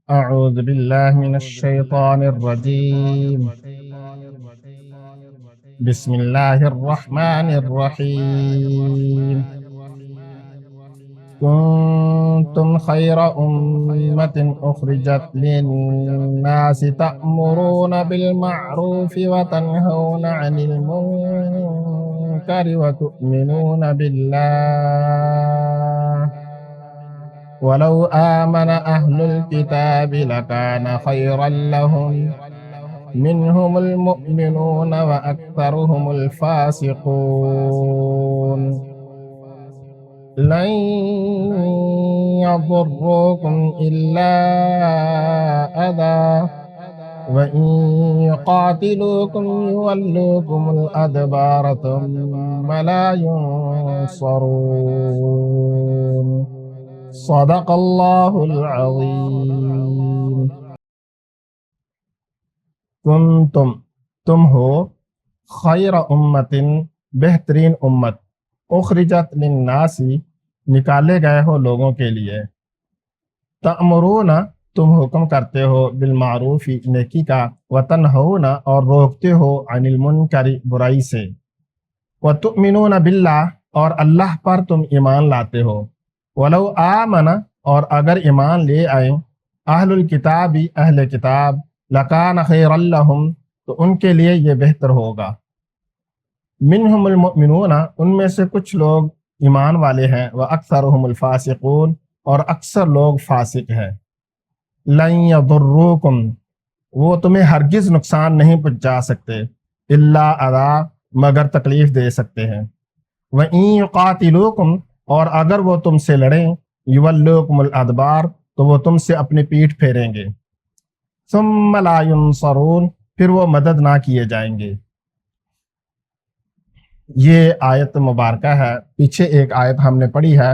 أعوذ بالله من الشيطان الرجيم. بسم الله الرحمن الرحيم. كنتم خير أمة أخرجت للناس تأمرون بالمعروف وتنهون عن المنكر وتؤمنون بالله ولو آمن أهل الكتاب لكان خيرا لهم منهم المؤمنون وأكثرهم الفاسقون لن يضروكم إلا أذى وإن يقاتلوكم يولوكم الأدبار ثم لا ينصرون صدق اللہ العظیم. تم ہو خیر امتن بہترین امت، اخرجت للناس نکالے گئے ہو لوگوں کے لیے، تأمرون تم حکم کرتے ہو بالمعروف نیکی کا، وتنہون اور روکتے ہو عن المنکر برائی سے، وتؤمنون باللہ اور اللہ پر تم ایمان لاتے ہو، ولو آمن اور اگر ایمان لے آئیں اہل الکتاب اہل کتاب، لکان خیرا لہم تو ان کے لیے یہ بہتر ہوگا، منہم المؤمنون ان میں سے کچھ لوگ ایمان والے ہیں، واکثرهم الفاسقون اور اکثر لوگ فاسق ہیں، لن یضروکم وہ تمہیں ہرگز نقصان نہیں پہنچا سکتے، الا اذی مگر تکلیف دے سکتے ہیں، وَإِن يُقَاتِلُوكُمْ اور اگر وہ تم سے لڑیں، یولوکم الادبار تو وہ تم سے اپنی پیٹھ پھیریں گے، ثم لا ینصرون پھر وہ مدد نہ کیے جائیں گے۔ یہ آیت مبارکہ ہے، پیچھے ایک آیت ہم نے پڑھی ہے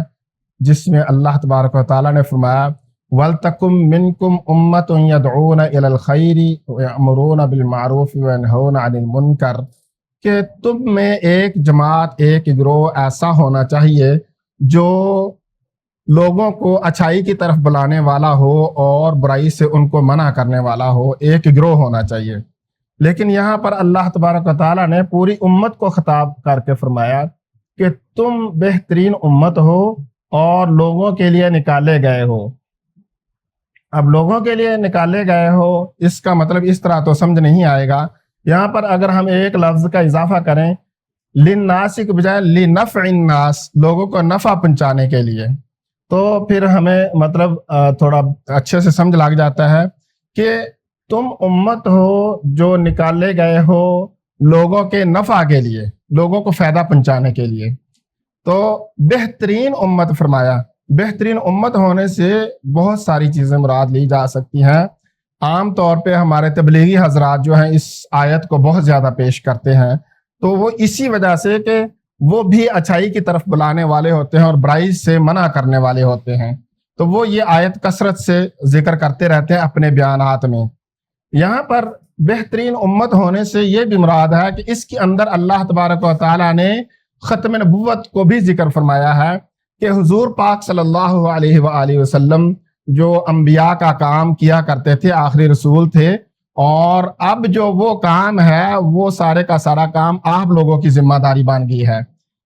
جس میں اللہ تبارک و تعالیٰ نے فرمایا وَلْتَكُمْ مِنْكُمْ أُمَّةٌ يَدْعُونَ إِلَى الْخَيْرِ وَيَأْمُرُونَ بِالْمَعْرُوفِ وَيَنْهَوْنَ عَنِ الْمُنْكَرِ کہ تم میں ایک جماعت ایک گروہ ایسا ہونا چاہیے جو لوگوں کو اچھائی کی طرف بلانے والا ہو اور برائی سے ان کو منع کرنے والا ہو، ایک گروہ ہونا چاہیے۔ لیکن یہاں پر اللہ تبارک و تعالیٰ نے پوری امت کو خطاب کر کے فرمایا کہ تم بہترین امت ہو اور لوگوں کے لیے نکالے گئے ہو۔ اب لوگوں کے لیے نکالے گئے ہو اس کا مطلب اس طرح تو سمجھ نہیں آئے گا، یہاں پر اگر ہم ایک لفظ کا اضافہ کریں للناس کے بجائے لنفع الناس لوگوں کو نفع پہنچانے کے لیے، تو پھر ہمیں مطلب تھوڑا اچھے سے سمجھ لگ جاتا ہے کہ تم امت ہو جو نکالے گئے ہو لوگوں کے نفع کے لیے، لوگوں کو فائدہ پہنچانے کے لیے، تو بہترین امت فرمایا۔ بہترین امت ہونے سے بہت ساری چیزیں مراد لی جا سکتی ہیں۔ عام طور پہ ہمارے تبلیغی حضرات جو ہیں اس آیت کو بہت زیادہ پیش کرتے ہیں، تو وہ اسی وجہ سے کہ وہ بھی اچھائی کی طرف بلانے والے ہوتے ہیں اور برائی سے منع کرنے والے ہوتے ہیں، تو وہ یہ آیت کثرت سے ذکر کرتے رہتے ہیں اپنے بیانات میں۔ یہاں پر بہترین امت ہونے سے یہ بھی مراد ہے کہ اس کے اندر اللہ تبارک و تعالیٰ نے ختم نبوت کو بھی ذکر فرمایا ہے کہ حضور پاک صلی اللہ علیہ وآلہ وسلم جو انبیاء کا کام کیا کرتے تھے، آخری رسول تھے، اور اب جو وہ کام ہے وہ سارے کا سارا کام آپ لوگوں کی ذمہ داری بن گئی ہے۔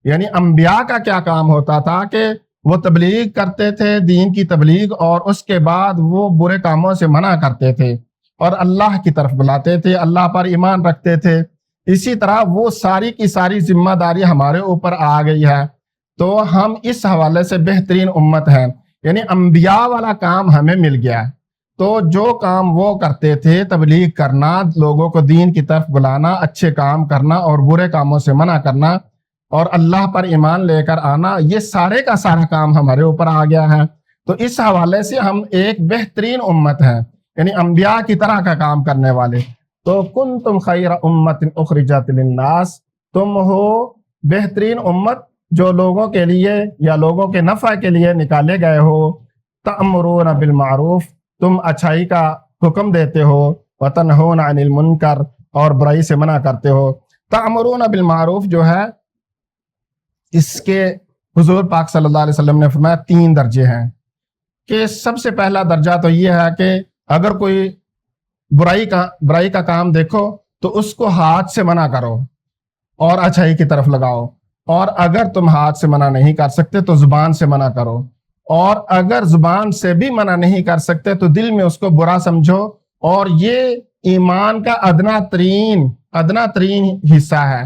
یعنی انبیاء کا کیا کام ہوتا تھا کہ وہ تبلیغ کرتے تھے، دین کی تبلیغ، اور اس کے بعد وہ برے کاموں سے منع کرتے تھے اور اللہ کی طرف بلاتے تھے، اللہ پر ایمان رکھتے تھے۔ اسی طرح وہ ساری کی ساری ذمہ داری ہمارے اوپر آ گئی ہے، تو ہم اس حوالے سے بہترین امت ہیں، یعنی انبیاء والا کام ہمیں مل گیا ہے۔ تو جو کام وہ کرتے تھے، تبلیغ کرنا، لوگوں کو دین کی طرف بلانا، اچھے کام کرنا اور برے کاموں سے منع کرنا اور اللہ پر ایمان لے کر آنا، یہ سارے کا سارا کام ہمارے اوپر آ گیا ہے۔ تو اس حوالے سے ہم ایک بہترین امت ہیں، یعنی انبیاء کی طرح کا کام کرنے والے۔ تو کنتم خیر امت اخرجت للناس، تم ہو بہترین امت جو لوگوں کے لیے یا لوگوں کے نفع کے لیے نکالے گئے ہو، تأمرون بالمعروف تم اچھائی کا حکم دیتے ہو، وتنہون عن المنکر اور برائی سے منع کرتے ہو۔ تأمرون بالمعروف جو ہے اس کے حضور پاک صلی اللہ علیہ وسلم نے فرمایا 3 درجے ہیں، کہ سب سے پہلا درجہ تو یہ ہے کہ اگر کوئی برائی کا کام دیکھو تو اس کو ہاتھ سے منع کرو اور اچھائی کی طرف لگاؤ، اور اگر تم ہاتھ سے منع نہیں کر سکتے تو زبان سے منع کرو، اور اگر زبان سے بھی منع نہیں کر سکتے تو دل میں اس کو برا سمجھو، اور یہ ایمان کا ادنا ترین حصہ ہے۔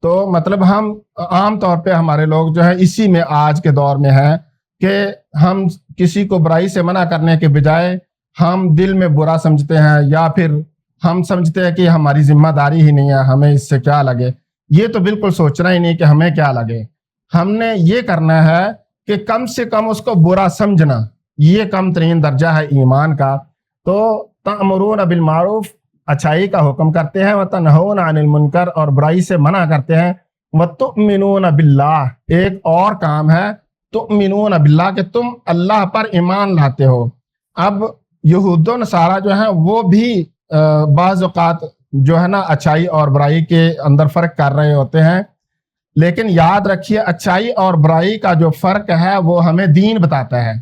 تو مطلب ہم عام طور پہ ہمارے لوگ جو ہے اسی میں آج کے دور میں ہیں کہ ہم کسی کو برائی سے منع کرنے کے بجائے ہم دل میں برا سمجھتے ہیں، یا پھر ہم سمجھتے ہیں کہ ہماری ذمہ داری ہی نہیں ہے، ہمیں اس سے کیا لگے۔ یہ تو بالکل سوچنا ہی نہیں کہ ہمیں کیا لگے، ہم نے یہ کرنا ہے کہ کم سے کم اس کو برا سمجھنا، یہ کم ترین درجہ ہے ایمان کا۔ تو تأمرون بالمعروف، اچھائی کا حکم کرتے ہیں، وتنہون عن المنکر، اور برائی سے منع کرتے ہیں، وتؤمنون باللہ، ایک اور کام ہے تؤمنون باللہ کہ تم اللہ پر ایمان لاتے ہو۔ اب یہود و نصارہ جو ہیں وہ بھی بعض اوقات جو ہے نا اچھائی اور برائی کے اندر فرق کر رہے ہوتے ہیں، لیکن یاد رکھیے اچھائی اور برائی کا جو فرق ہے وہ ہمیں دین بتاتا ہے،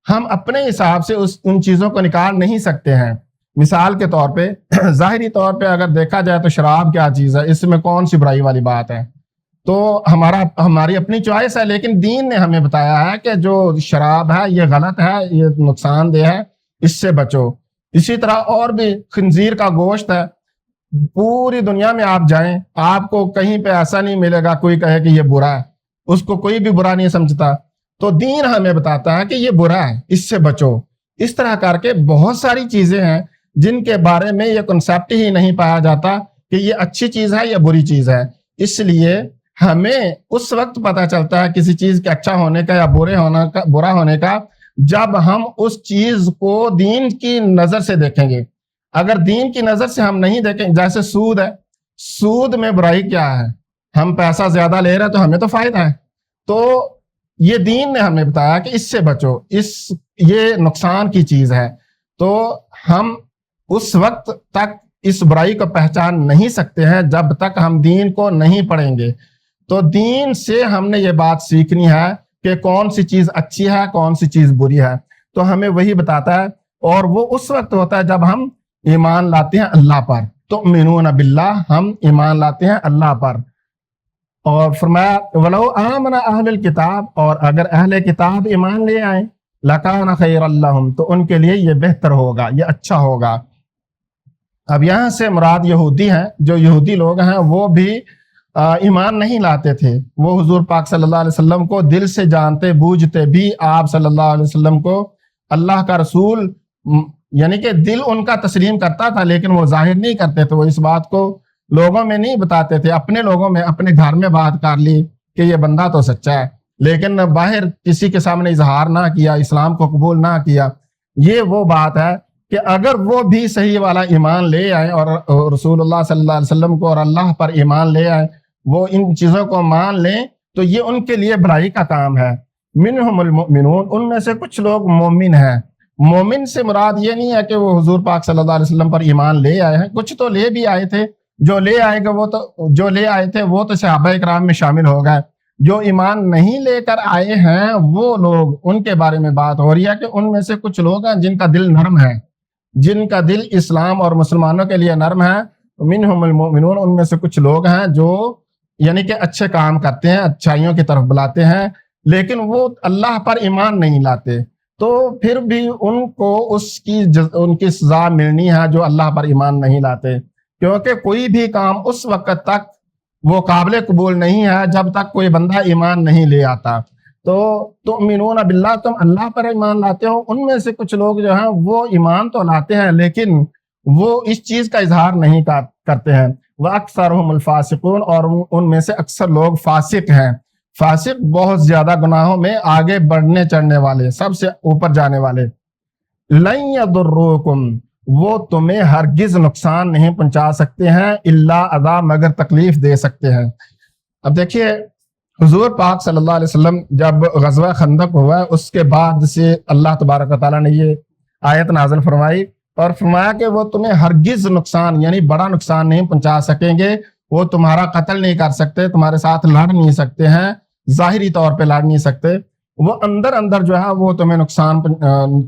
ہم اپنے حساب سے ان چیزوں کو نکال نہیں سکتے ہیں۔ مثال کے طور پہ ظاہری طور پہ اگر دیکھا جائے تو شراب کیا چیز ہے، اس میں کون سی برائی والی بات ہے؟ تو ہماری اپنی چوائس ہے، لیکن دین نے ہمیں بتایا ہے کہ جو شراب ہے یہ غلط ہے، یہ نقصان دہ ہے، اس سے بچو۔ اسی طرح اور بھی خنزیر کا گوشت ہے، پوری دنیا میں آپ جائیں آپ کو کہیں پہ ایسا نہیں ملے گا کوئی کہے کہ یہ برا ہے، اس کو کوئی بھی برا نہیں سمجھتا۔ تو دین ہمیں بتاتا ہے کہ یہ برا ہے، اس سے بچو۔ اس طرح کر کے بہت ساری چیزیں ہیں جن کے بارے میں یہ کنسیپٹ ہی نہیں پایا جاتا کہ یہ اچھی چیز ہے یا بری چیز ہے۔ اس لیے ہمیں اس وقت پتہ چلتا ہے کسی چیز کے اچھا ہونے کا یا برا ہونے کا جب ہم اس چیز کو دین کی نظر سے دیکھیں گے۔ اگر دین کی نظر سے ہم نہیں دیکھیں، جیسے سود ہے، سود میں برائی کیا ہے؟ ہم پیسہ زیادہ لے رہے ہیں تو ہمیں تو فائدہ ہے، تو یہ دین نے ہمیں بتایا کہ اس سے بچو، یہ نقصان کی چیز ہے۔ تو ہم اس وقت تک اس برائی کو پہچان نہیں سکتے ہیں جب تک ہم دین کو نہیں پڑھیں گے۔ تو دین سے ہم نے یہ بات سیکھنی ہے کہ کون سی چیز اچھی ہے، کون سی چیز بری ہے، تو ہمیں وہی بتاتا ہے، اور وہ اس وقت ہوتا ہے جب ہم ایمان لاتے ہیں اللہ پر۔ تؤمنون باللہ، ہم ایمان لاتے ہیں اللہ پر۔ اور فرمایا وَلَوْ آمَنَ أَهْلُ الْكِتَابِ، اور اگر اہل کتاب ایمان لے آئیں، لَكَانَ خَيْرًا لَّهُمْ، تو ان کے لیے یہ بہتر ہوگا، یہ اچھا ہوگا۔ اب یہاں سے مراد یہودی ہیں، جو یہودی لوگ ہیں وہ بھی ایمان نہیں لاتے تھے، وہ حضور پاک صلی اللہ علیہ وسلم کو دل سے جانتے بوجھتے بھی آپ صلی اللہ علیہ وسلم کو اللہ کا رسول، یعنی کہ دل ان کا تسلیم کرتا تھا لیکن وہ ظاہر نہیں کرتے تھے، وہ اس بات کو لوگوں میں نہیں بتاتے تھے، اپنے لوگوں میں اپنے گھر میں بات کر لی کہ یہ بندہ تو سچا ہے، لیکن باہر کسی کے سامنے اظہار نہ کیا، اسلام کو قبول نہ کیا۔ یہ وہ بات ہے کہ اگر وہ بھی صحیح والا ایمان لے آئے اور رسول اللہ صلی اللہ علیہ وسلم کو اور اللہ پر ایمان لے آئے، وہ ان چیزوں کو مان لیں، تو یہ ان کے لیے بھلائی کا کام ہے۔ منہم المؤمنون، ان میں سے کچھ لوگ مومن ہیں۔ مومن سے مراد یہ نہیں ہے کہ وہ حضور پاک صلی اللہ علیہ وسلم پر ایمان لے آئے ہیں، کچھ تو لے بھی آئے تھے، جو لے آئے تھے وہ تو صحابہ اکرام میں شامل ہو گئے۔ جو ایمان نہیں لے کر آئے ہیں وہ لوگ، ان کے بارے میں بات ہو رہی ہے کہ ان میں سے کچھ لوگ ہیں جن کا دل نرم ہے، جن کا دل اسلام اور مسلمانوں کے لیے نرم ہے۔ منہم المؤمنون، ان میں سے کچھ لوگ ہیں جو یعنی کہ اچھے کام کرتے ہیں، اچھائیوں کی طرف بلاتے ہیں، لیکن وہ اللہ پر ایمان نہیں لاتے، تو پھر بھی ان کو ان کی سزا ملنی ہے جو اللہ پر ایمان نہیں لاتے، کیونکہ کوئی بھی کام اس وقت تک وہ قابل قبول نہیں ہے جب تک کوئی بندہ ایمان نہیں لے آتا۔ تو تؤمنون باللہ، تم اللہ پر ایمان لاتے ہو، ان میں سے کچھ لوگ جو ہیں وہ ایمان تو لاتے ہیں لیکن وہ اس چیز کا اظہار نہیں کرتے ہیں۔ وَأَكْثَرُهُمُ الْفَاسِقُونَ، اور ان میں سے اکثر لوگ فاسق ہیں۔ فاسق بہت زیادہ گناہوں میں آگے بڑھنے چڑھنے والے، سب سے اوپر جانے والے۔ لَن يَضُرُّوكُمْ، وہ تمہیں ہرگز نقصان نہیں پہنچا سکتے ہیں، الا اذى، مگر تکلیف دے سکتے ہیں۔ اب دیکھیے حضور پاک صلی اللہ علیہ وسلم جب غزوہ خندق ہوا، اس کے بعد سے اللہ تبارک و تعالیٰ نے یہ آیت نازل فرمائی اور فرمایا کہ وہ تمہیں ہرگز نقصان یعنی بڑا نقصان نہیں پہنچا سکیں گے، وہ تمہارا قتل نہیں کر سکتے، تمہارے ساتھ لڑ نہیں سکتے ہیں، ظاہری طور پہ لڑ نہیں سکتے، وہ اندر اندر جو ہے وہ تمہیں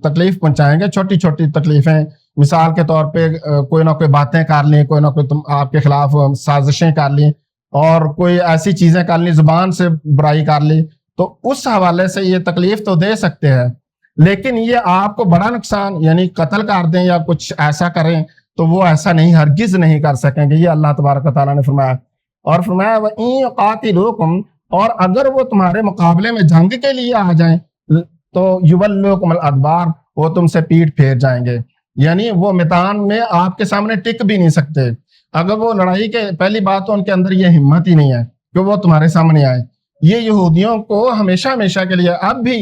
تکلیف پہنچائیں گے، چھوٹی چھوٹی تکلیفیں، مثال کے طور پہ کوئی نہ کوئی باتیں کر لیں، کوئی نہ کوئی تم آپ کے خلاف سازشیں کر لیں، اور کوئی ایسی چیزیں کر لیں، زبان سے برائی کر لی، تو اس حوالے سے یہ تکلیف تو دے سکتے ہیں، لیکن یہ آپ کو بڑا نقصان یعنی قتل کر دیں یا کچھ ایسا کریں تو وہ ایسا نہیں، ہرگز نہیں کر سکیں گے، یہ اللہ تبارک و تعالیٰ نے فرمایا۔ اور فرمایا وَإِن يُقَاتِلُوكُمْ، اور اگر وہ تمہارے مقابلے میں جنگ کے لیے آ جائیں تو يُوَلُّوكُمُ الْأَدْبَارَ، وہ تم سے پیٹھ پھیر جائیں گے، یعنی وہ میدان میں آپ کے سامنے ٹک بھی نہیں سکتے۔ اگر وہ لڑائی کے پہلی بات تو ان کے اندر یہ ہمت ہی نہیں ہے کہ وہ تمہارے سامنے آئے۔ یہ یہودیوں کو ہمیشہ ہمیشہ کے لیے اب بھی،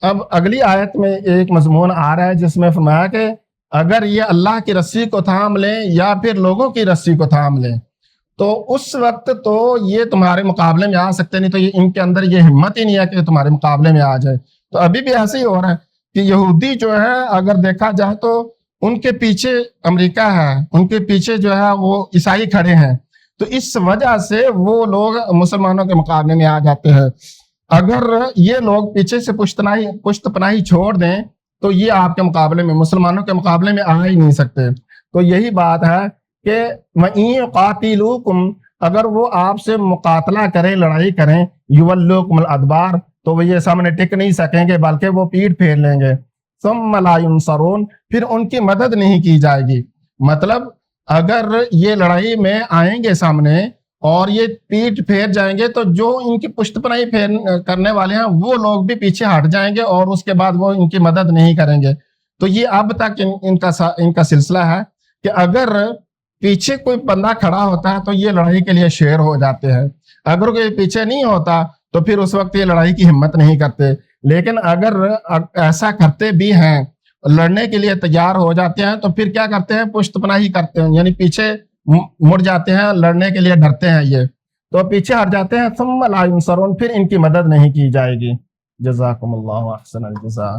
اب اگلی آیت میں ایک مضمون آ رہا ہے جس میں فرمایا کہ اگر یہ اللہ کی رسی کو تھام لیں یا پھر لوگوں کی رسی کو تھام لیں تو اس وقت تو یہ تمہارے مقابلے میں آ سکتے نہیں، تو یہ ان کے اندر یہ ہمت ہی نہیں ہے کہ تمہارے مقابلے میں آ جائے۔ تو ابھی بھی ایسے ہی ہو رہا ہے کہ یہودی جو ہے اگر دیکھا جائے تو ان کے پیچھے امریکہ ہے، ان کے پیچھے جو ہے وہ عیسائی کھڑے ہیں، تو اس وجہ سے وہ لوگ مسلمانوں کے مقابلے میں آ جاتے ہیں۔ اگر یہ لوگ پیچھے سے پشت پناہی چھوڑ دیں تو یہ آپ کے مقابلے میں، مسلمانوں کے مقابلے میں آ ہی نہیں سکتے۔ تو یہی بات ہے کہ وَإِن يُقَاتِلُوكُمْ، اگر وہ آپ سے مقاتلہ کریں، لڑائی کریں، يُوَلُّوكُمُ الْأَدْبَارَ، تو وہ یہ سامنے ٹک نہیں سکیں گے بلکہ وہ پیٹھ پھیر لیں گے۔ ثُمَّ لَا يُنصَرُونَ، پھر ان کی مدد نہیں کی جائے گی۔ مطلب اگر یہ لڑائی میں آئیں گے سامنے اور یہ پیٹھ پھیر جائیں گے تو جو ان کی پشت پناہی کرنے والے ہیں وہ لوگ بھی پیچھے ہٹ جائیں گے اور اس کے بعد وہ ان کی مدد نہیں کریں گے۔ تو یہ اب تک ان کا سلسلہ ہے کہ اگر پیچھے کوئی بندہ کھڑا ہوتا ہے تو یہ لڑائی کے لیے شیر ہو جاتے ہیں، اگر کوئی پیچھے نہیں ہوتا تو پھر اس وقت یہ لڑائی کی ہمت نہیں کرتے۔ لیکن اگر ایسا کرتے بھی ہیں، لڑنے کے لیے تیار ہو جاتے ہیں، تو پھر کیا کرتے ہیں؟ پشت پناہی کرتے ہیں، یعنی پیچھے مڑ جاتے ہیں، لڑنے کے لیے ڈرتے ہیں یہ، تو پیچھے ہٹ جاتے ہیں۔ ثم لا ينصرون، پھر ان کی مدد نہیں کی جائے گی۔ جزاکم اللہ احسن الجزاء۔